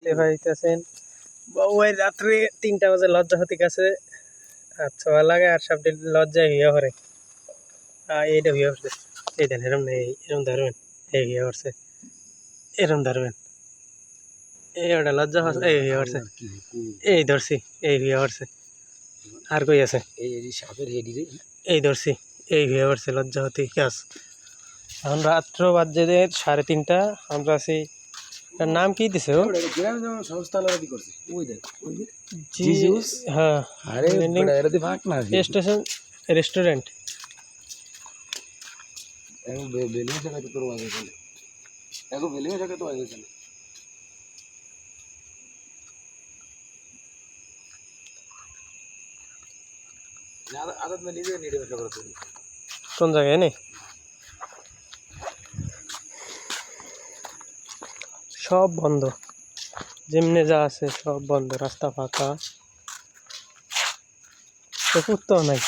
পাইতেছেন ওই রাত্রে 3টা বাজে লজ্জা হতে গেছে আচ্ছা ভালো লাগে আর সব লজ্জায় হইয়া পড়ে এইটা হইয়া পড়ছে এই দেন এরম নেই এরম ধরবেন এই হইয়া পড়ছে এরম ধরবেন এই ওটা লজ্জা এই হইয়া পড়ছে এই ধরছি এই হইয়া পড়ছে আর কই আছে এই ধরছি এই হইয়া পড়ছে লজ্জা হতে কাজ এখন রাত্র বাজে 3:30 আমরা আছি নাম কি দিছে ও হ্যাঁ স্টেশন রেস্টুরেন্ট কোন জায়গায় নেই সব বন্ধ যেমনি যা আছে সব বন্ধ রাস্তা ফাঁকা কুত্তাও নাই